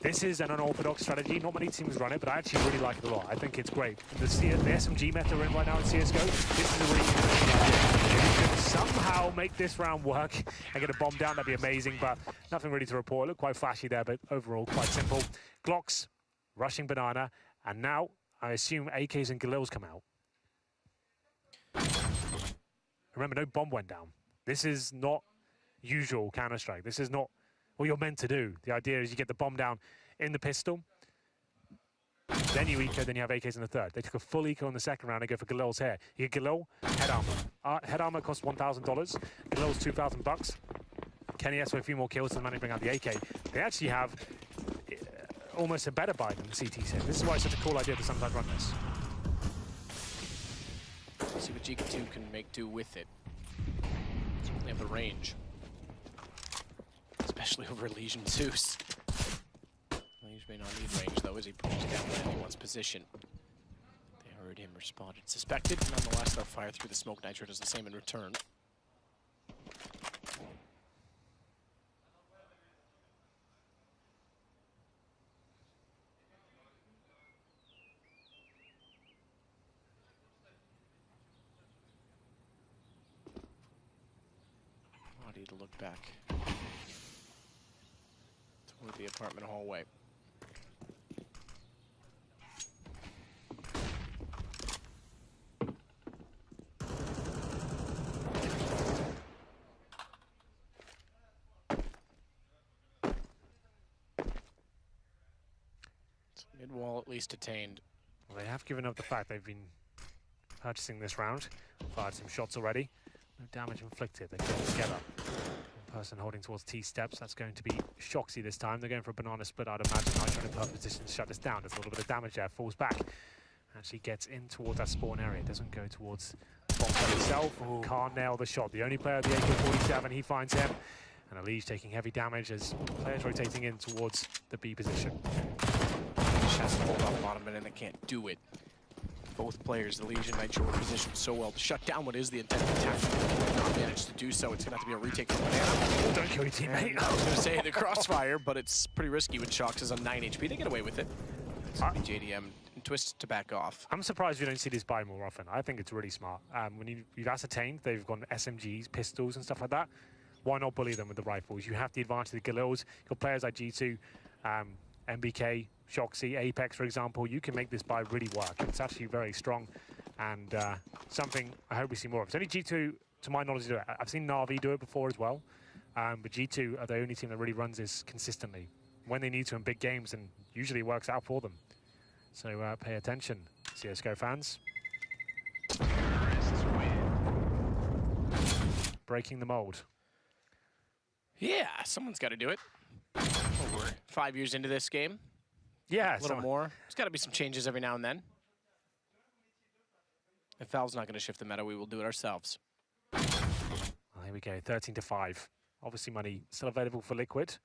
this is an unorthodox strategy. Not many teams run it, but I actually really like it a lot. I think it's great. The SMG meta we're in right now in CSGO, this is a really interesting idea. If you could somehow make this round work and get a bomb down, that'd be amazing, but nothing really to report. It looked quite flashy there, but overall quite simple. Glocks, rushing Banana, and now I assume AKs and Galil's come out. Remember, no bomb went down. This is not usual Counter-Strike. This is not what you're meant to do. The idea is you get the bomb down in the pistol, then you eco, then you have AKs in the third. They took a full eco in the second round. They go for Galil's hair. You get Galil, head armor. Head armor costs $1,000. Galil's $2,000. Kenny has for a few more kills to manage to bring out the AK. They actually have almost a better buy than the CT set. This is why it's such a cool idea to sometimes run this.
See what G2 can make do with it. Certainly have the range. Especially over ELEAGUE and Zeus. ELEAGUE may not need range though as he pulls down anyone's position. They heard him or spotted suspected. Nonetheless, they'll fire through the smoke. Nitro does the same in return. To look back toward the apartment hallway. Mid-wall at least attained.
Well, they have given up the fact they've been purchasing this round. Fired some shots already. No damage inflicted. They go together. One person holding towards T steps. That's going to be Shoxy this time. They're going for a banana split, I'd imagine. Nitro in a perfect position to shut this down. There's a little bit of damage there. Falls back. Actually gets in towards that spawn area. Doesn't go towards the bomb itself. Ooh. Can't nail the shot. The only player of the AK-47, he finds him. And ELEAGUE taking heavy damage as players rotating in towards the B position.
Has to hold up bottom, and they can't do it. Both players, ELEAGUE and Nitro, were positioned so well to shut down what is the intended attack. They not managed to do so. It's going to have to be a retake from Banana.
Don't kill your teammate.
I was going to say the crossfire, but it's pretty risky when Shox is on 9 HP. They get away with it. It's JDM and Twist to back off.
I'm surprised you don't see this buy more often. I think it's really smart. When you've ascertained they've got SMGs, pistols, and stuff like that, why not bully them with the rifles? You have the advantage of the Galils. You've got players like G2, MBK, Shoxy, Apex, for example, you can make this buy really work. It's actually very strong and something I hope we see more of. It's only G2, to my knowledge, do it. I've seen Na'Vi do it before as well, but G2 are the only team that really runs this consistently when they need to in big games, and usually it works out for them. So pay attention, CSGO fans. Breaking the mold.
Yeah, someone's got to do it. We're 5 years into this game.
Yeah,
a little more. There's got to be some changes every now and then. If Valve's not going to shift the meta, we will do it ourselves.
Well, here we go, 13-5. Obviously money still available for Liquid.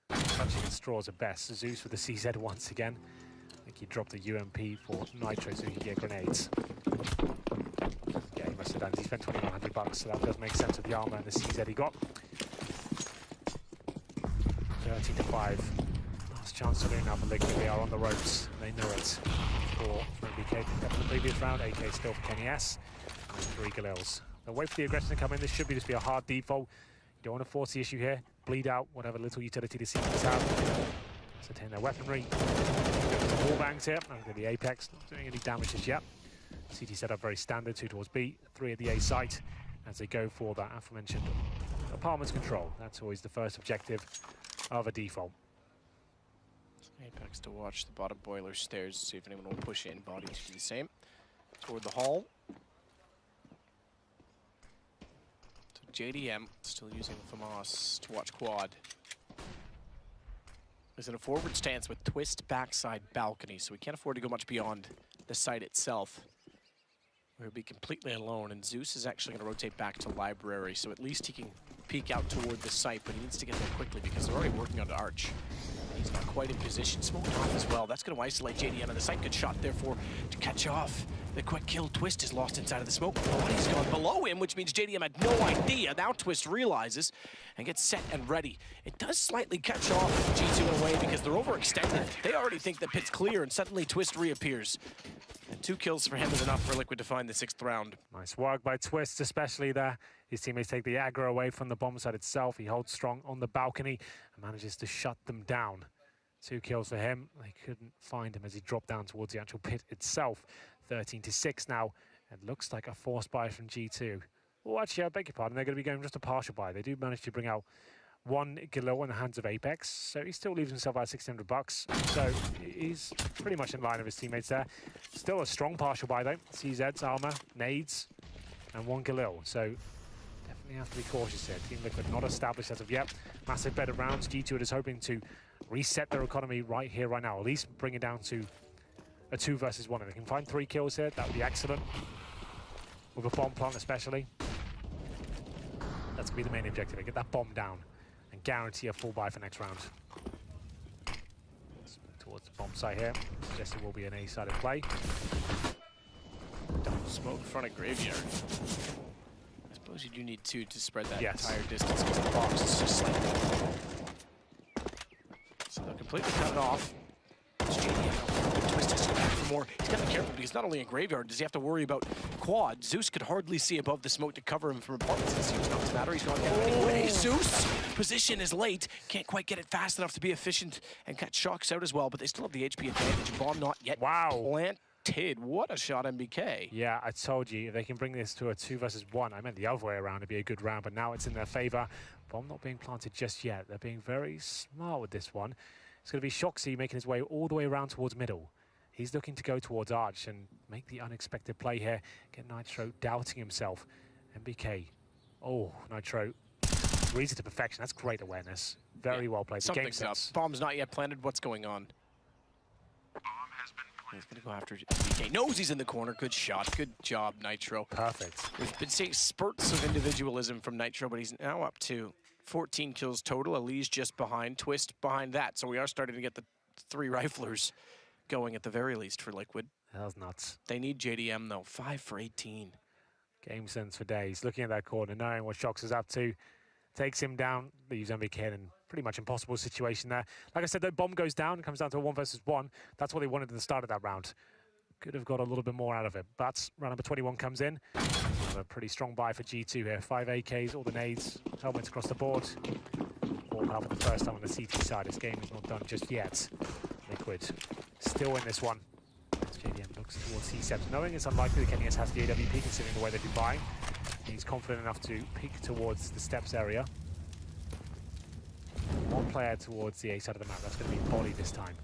Touching at straws at best. Zeus with the CZ once again. I think he dropped the UMP for Nitro so he could get grenades. Yeah, he must have done. He spent 2,100 bucks, so that does make sense with the armor and the CZ he got. 13-5. Last chance to do now for Liquid. They are on the ropes. They know it. For MBK from the previous round. AK still for Kenny S. And 3 Galils. They'll wait for the aggression to come in. This should just be a hard default. You don't want to force the issue here. Bleed out whatever little utility the CTs have. Ascertain their weaponry. Wall bangs here. Under the Apex. Not doing any damage as yet. CT setup very standard. 2 towards B. 3 at the A site. As they go for that aforementioned apartments control. That's always the first objective of a default.
Apex to watch the bottom boiler stairs, see if anyone will push in. Bodies do the same. Toward the hall. So JDM still using FAMAS to watch quad. Is in a forward stance with twist backside balcony, so we can't afford to go much beyond the site itself. We'll be completely alone, and Zeus is actually going to rotate back to library, so at least he can peek out toward the site, but he needs to get there quickly because they're already working on the arch. He's not quite in position. Smoked off as well. That's going to isolate JDM, and the site good shot, therefore, to catch off. The quick kill. Twist is lost inside of the smoke. Body's gone below him, which means JDM had no idea. Now Twist realizes and gets set and ready. It does slightly catch off G2 in a way because they're overextended. They already think the pit's clear, and suddenly Twist reappears. And 2 kills for him is enough for Liquid to find the 6th round.
Nice work by Twist, especially there. His teammates take the aggro away from the bomb site itself. He holds strong on the balcony and manages to shut them down. 2 kills for him. They couldn't find him as he dropped down towards the actual pit itself. 13-6 now. It looks like a forced buy from G2. Oh, actually, I beg your pardon. They're going to be going just a partial buy. They do manage to bring out 1 Galil in the hands of Apex, so he still leaves himself out 600 bucks. So he's pretty much in line with his teammates there. Still a strong partial buy though. CZ's armor, nades, and 1 Galil. So definitely have to be cautious here. Team Liquid not established as of yet. Massive bed of rounds. G2 is hoping to reset their economy right here, right now. At least bring it down to a 2 versus 1. If they can find 3 kills here, that would be excellent. With a bomb plant especially. That's going to be the main objective. Get that bomb down and guarantee a full buy for next round. Towards the bomb site here. Suggesting will be an A-sided play.
Smoke in front of Graveyard. I suppose you do need 2 to spread that
Yes.
entire distance because the box is just slightly... So they'll completely cut it off. Twist has to go back for more. He's got to be careful because not only in Graveyard does he have to worry about quad. Zeus could hardly see above the smoke to cover him from apartments. It seems not to matter. He's gone down anyway. Zeus! Position is late. Can't quite get it fast enough to be efficient and cut Shocks out as well, but they still have the HP advantage. Bomb not yet planted. What a shot, MBK.
Yeah, I told you, if they can bring this to a 2 versus 1, I meant the other way around, it'd be a good round, but now it's in their favor. Bomb not being planted just yet. They're being very smart with this one. It's going to be Shoxy making his way all the way around towards middle. He's looking to go towards Arch and make the unexpected play here. Get Nitro doubting himself. MBK. Oh, Nitro reads it to perfection. That's great awareness. Very well played.
Something's up. Bomb's not yet planted. What's going on? He's going to go after MBK. Knows he's in the corner. Good shot. Good job, Nitro.
Perfect.
We've been seeing spurts of individualism from Nitro, but he's now up to 14 kills total. ELEAGUE just behind. Twist behind that. So we are starting to get the 3 riflers going at the very least for Liquid.
That was nuts.
They need JDM though. 5 for 18.
Game sense for days. Looking at that corner, knowing what Shox is up to. Takes him down. They use MBK in pretty much impossible situation there. Like I said, the bomb goes down. It comes down to a 1 versus 1. That's what they wanted at the start of that round. Could have got a little bit more out of it. But round number 21 comes in. A pretty strong buy for G2 here. 5 AKs, all the nades, helmets across the board. All out for the first time on the CT side. This game is not done just yet. They Liquid still in this one. As JDM looks towards C7, knowing it's unlikely that Kenius has the AWP considering the way they've been buying. He's confident enough to peek towards the steps area. One player towards the A side of the map. That's going to be Body this time.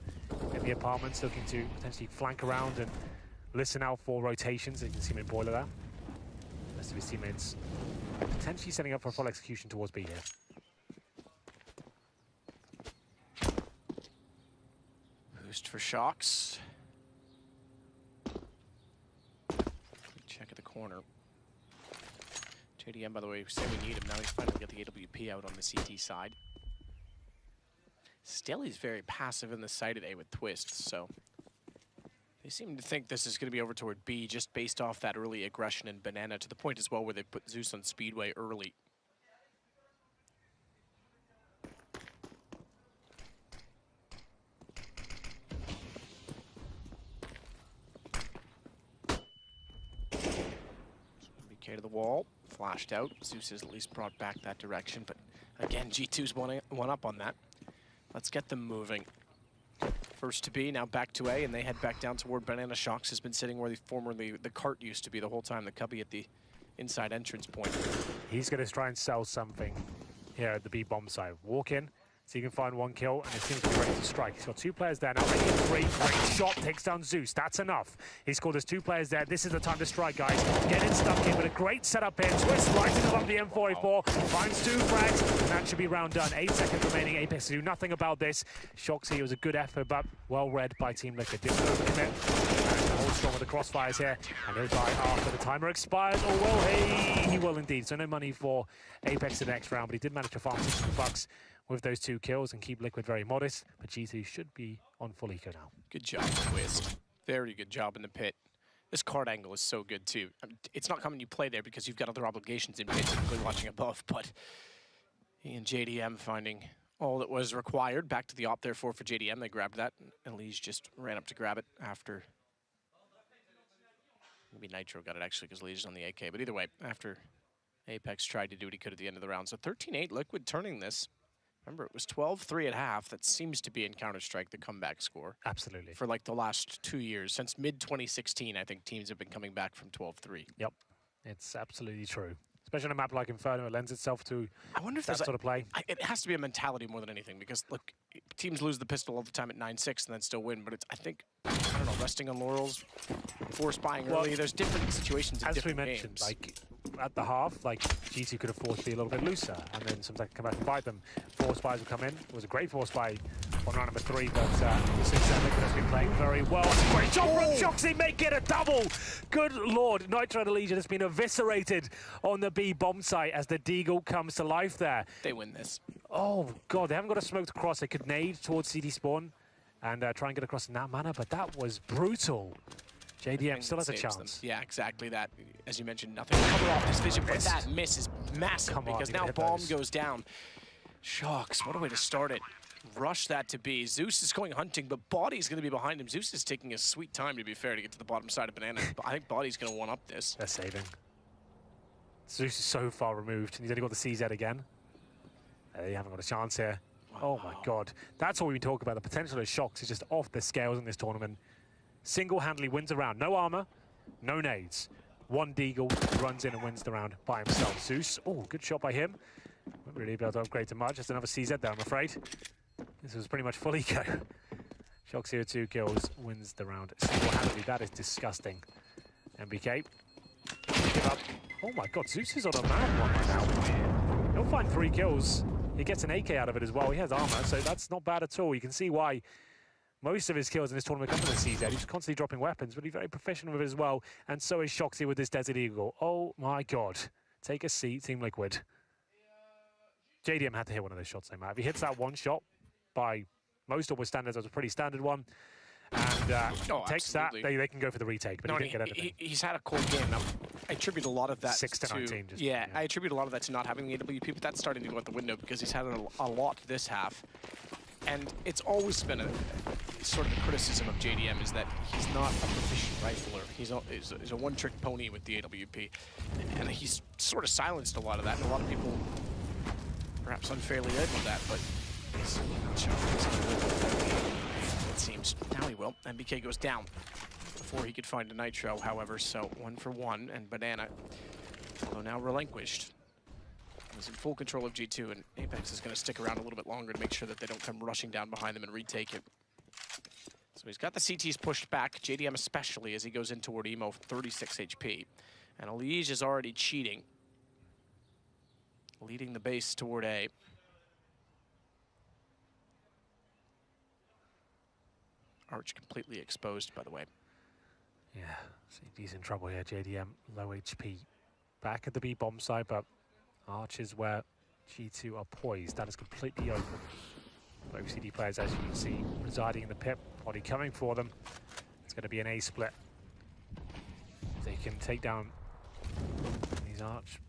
In the apartments, looking to potentially flank around and listen out for rotations. You can see him in Boiler there. The rest of his teammates potentially setting up for a full execution towards B here.
Boost for Shocks. Check at the corner. JDM, by the way, we say we need him. Now he's finally got the AWP out on the CT side. Still, he's very passive in the side at A with twists, so they seem to think this is going to be over toward B just based off that early aggression in Banana, to the point as well where they put Zeus on Speedway early. BK to the wall, flashed out. Zeus has at least brought back that direction, but again, G2's one up on that. Let's get them moving. First to B, now back to A, and they head back down toward Banana. Shocks has been sitting where the cart used to be the whole time, the cubby at the inside entrance point.
He's going to try and sell something here at the B bomb side. Walk in, so he can find one kill, and it seems to be ready to strike. He's got 2 players there now. Making 3, great shot, takes down Zeus. That's enough. He scored his 2 players there. This is the time to strike, guys. Getting stuck in with a great setup here. Twist rising above the M44, finds 2 frags, and that should be round done. 8 seconds remaining. Apex to do nothing about this. Shocks here was a good effort, but well read by Team Liquid. Didn't overcommit. Hold strong with the crossfires here, and he'll die after the timer expires. Or will he? He will indeed. So no money for Apex in the next round, but he did manage to farm $600 with those 2 kills and keep Liquid very modest. But G2 should be on full eco now.
Good job, Twist. Very good job in the pit. This card angle is so good too. It's not coming you play there because you've got other obligations in pit, typically watching above, but he and JDM finding all that was required. Back to the op there for JDM. They grabbed that, and Elise just ran up to grab it after. Maybe Nitro got it actually because Elise is on the AK, but either way, after Apex tried to do what he could at the end of the round. So 13-8, Liquid turning this. Remember, it was 12-3 at half. That seems to be in Counter-Strike the comeback score.
Absolutely. For
like the last 2 years. Since mid-2016, I think teams have been coming back from 12-3.
Yep, it's absolutely true. Especially on a map like Inferno, it lends itself to
I wonder if
that sort of play.
It has to be a mentality more than anything, because, look, teams lose the pistol all the time at 9-6 and then still win, but it's, I think, I don't know, resting on laurels, force buying early. There's different situations in different games. As we mentioned,
like, at the half, like, G2 could afford to be a little bit looser, and then sometimes come back and bite them. Force buys would come in. It was a great force buy on round number 3, but Liquid has been playing very well. Great job from Shoxy, make it a double! Good lord, Nitro and Legion has been eviscerated on the B bomb site as the Deagle comes to life there.
They win this.
Oh god, they haven't got a smoked across. They could nade towards CD spawn and try and get across in that manner, but that was brutal. JDM still has a chance.
Them. Yeah, exactly that. As you mentioned, nothing to cover off this vision, but that miss is massive because now bomb goes down. Shocks, what a way to start it. Rush that to B. Zeus is going hunting, but Body's going to be behind him. Zeus is taking a sweet time, to be fair, to get to the bottom side of Banana. But I think Body's going to one-up this.
They're saving. Zeus is so far removed, and he's only got the CZ again. They haven't got a chance here. Wow. Oh my god. That's what we talk about. The potential of Shocks is just off the scales in this tournament. Single-handedly wins a round. No armor, no nades. One Deagle runs in and wins the round by himself. Zeus, oh, good shot by him. Won't really be able to upgrade to much. Just another CZ there, I'm afraid. This was pretty much full eco. Shocks here, 2 kills, wins the round single-handedly. That is disgusting. MBK, give up. Oh my god, Zeus is on a mad one right now. He'll find 3 kills. He gets an AK out of it as well. He has armor, so that's not bad at all. You can see why most of his kills in this tournament come from the CZ. He's constantly dropping weapons, but he's very professional with it as well. And so is Shoxy with this Desert Eagle. Oh my god. Take a seat, Team Liquid. JDM had to hit one of those shots, no matter. If he hits that one shot by most double standards, that was a pretty standard one. And takes that, they can go for the retake, but he didn't get anything.
He's had a cold game. Now, I attribute a lot of that
6 to 19. Just,
yeah, I attribute a lot of that to not having the AWP, but that's starting to go out the window because he's had a lot this half. And it's always been a sort of the criticism of JDM is that he's not a proficient rifler. He's a one-trick pony with the AWP. And he's sort of silenced a lot of that, and a lot of people perhaps unfairly labeled that, but it seems will. MBK goes down before he could find a Nitro, however, so 1 for 1, and Banana, although now relinquished, is in full control of G2, and Apex is going to stick around a little bit longer to make sure that they don't come rushing down behind them and retake it. So he's got the CTs pushed back, JDM especially, as he goes in toward Emo, 36 HP. And ELEAGUE is already cheating, leading the base toward A. Arch completely exposed, by the way.
Yeah, he's in trouble here. JDM, low HP. Back at the B bomb side, but Arch is where G2 are poised. That is completely open. Both CD players, as you can see, residing in the pit. Body coming for them. It's going to be an A split. If they can take down these Arch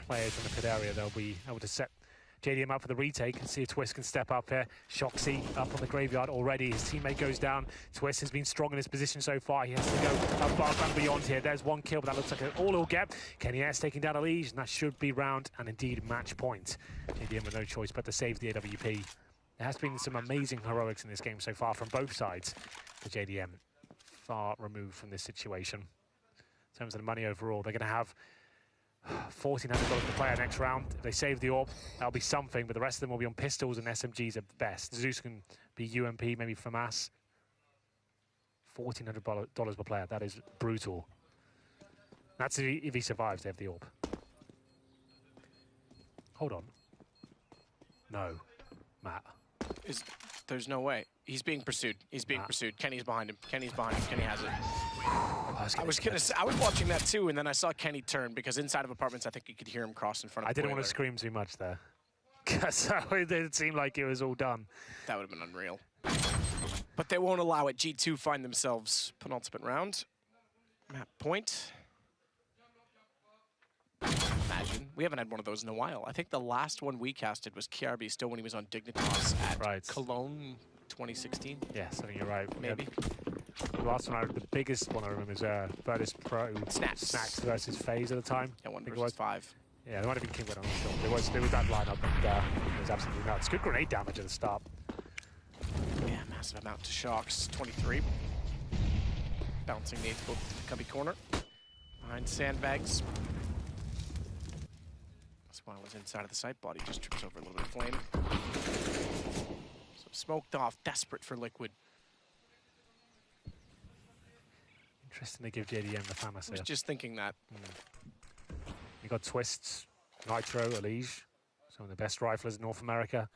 players in the pit area, they'll be able to set JDM up for the retake and see if Twist can step up here. Shoxy up on the graveyard already. His teammate goes down. Twist has been strong in his position so far. He has to go above and beyond here. There's one kill, but that looks like all he'll get. Kenny S taking down ELEAGUE, and that should be round and indeed match point. JDM with no choice but to save the AWP. There has been some amazing heroics in this game so far from both sides. But JDM far removed from this situation. In terms of the money overall, they're going to have $1,400 per player next round. If they save the AWP, that'll be something, but the rest of them will be on pistols and SMGs at best. Zeus can be UMP, maybe FAMAS. $1,400 per player, that is brutal. That's if he survives, they have the AWP. Hold on. No, Matt.
There's no way. He's being pursued. He's being pursued. Kenny's behind him. Kenny's behind him. Kenny has it. I was watching that too, and then I saw Kenny turn because inside of apartments, I think you could hear him cross in front of.
I didn't want to scream too much there, because it didn't seem like it was all done.
That would have been unreal. But they won't allow it. G2 find themselves penultimate round. Map point. Imagine. We haven't had one of those in a while. I think the last one we casted was KRB still when he was on Dignitas at Cologne 2016.
Yes, I think you're right.
Maybe.
The last one, the biggest one I remember is Virtus Pro Snacks versus FaZe at the time.
Yeah, 1 versus 5.
Yeah, there might have been King, but I'm not sure. There was that lineup, and it was absolutely nuts. Good grenade damage at the start.
Yeah, massive amount to Shox. 23. Bouncing nades both Cubby corner. Behind sandbags. That's why I was inside of the site body. Just trips over a little bit of flame. So smoked off, desperate for liquid.
Interesting to give JDM the FAMAS here.
I was just thinking that.
You got Twists, Nitro, ELEAGUE, some of the best riflers in North America.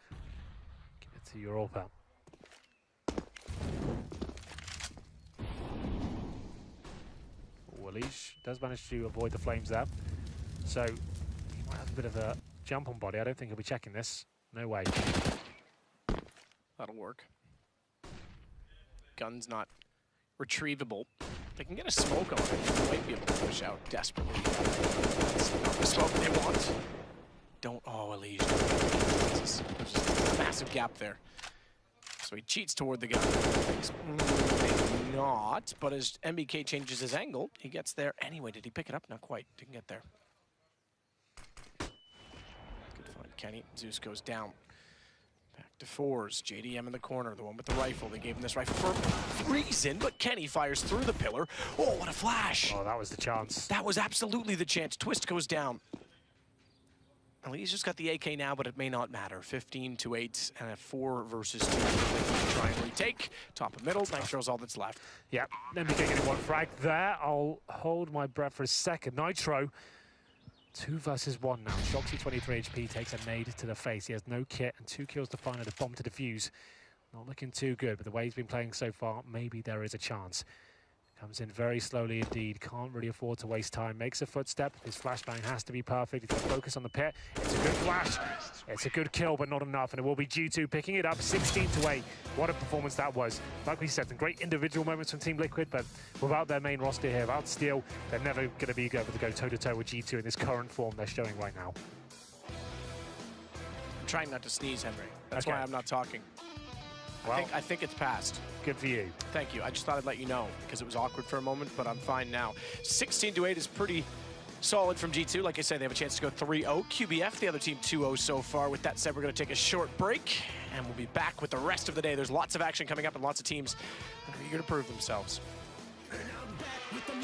Give it to Europa. ELEAGUE does manage to avoid the flames there. So he might have a bit of a jump on body. I don't think he'll be checking this. No way.
That'll work. Gun's not retrievable. They can get a smoke on it. They might be able to push out desperately. That's not the smoke they want. Don't. Oh, ELEAGUE. There's a massive gap there. So he cheats toward the gun. Maybe not, but as MBK changes his angle, he gets there anyway. Did he pick it up? Not quite. Didn't get there. Good find, Kenny. Zeus goes down. Back to fours. JDM in the corner, the one with the rifle. They gave him this rifle for a reason, but Kenny fires through the pillar. Oh, what a flash!
Oh, that was the chance.
That was absolutely the chance. Twist goes down. ELEAGUE just got the AK now, but it may not matter. 15-8 and a 4 versus 2. They can try and retake. Top of middle. Nitro's all that's left.
Yep. MBK getting one frag there. I'll hold my breath for a second. Nitro. 2 versus 1 now. Shoxy 23 HP takes a nade to the face. He has no kit and 2 kills to find and a bomb to defuse. Not looking too good, but the way he's been playing so far, maybe there is a chance. Comes in very slowly indeed. Can't really afford to waste time. Makes a footstep. His flashbang has to be perfect. He's got to focus on the pit. It's a good flash. It's a good kill, but not enough. And it will be G2 picking it up 16-8. What a performance that was. Like we said, some great individual moments from Team Liquid, but without their main roster here, without Steel, they're never going to be able to go toe-to-toe with G2 in this current form they're showing right now.
I'm trying not to sneeze, Henry. That's why I'm not talking.
Well,
I think it's passed.
Good for you.
Thank you. I just thought I'd let you know because it was awkward for a moment, but I'm fine now. 16-8 is pretty Solid from G2. Like I said, they have a chance to go 3-0. QBF, the other team 2-0 so far. With that said, we're going to take a short break, and we'll be back with the rest of the day. There's lots of action coming up and lots of teams that are eager to prove themselves.
And I'm back with the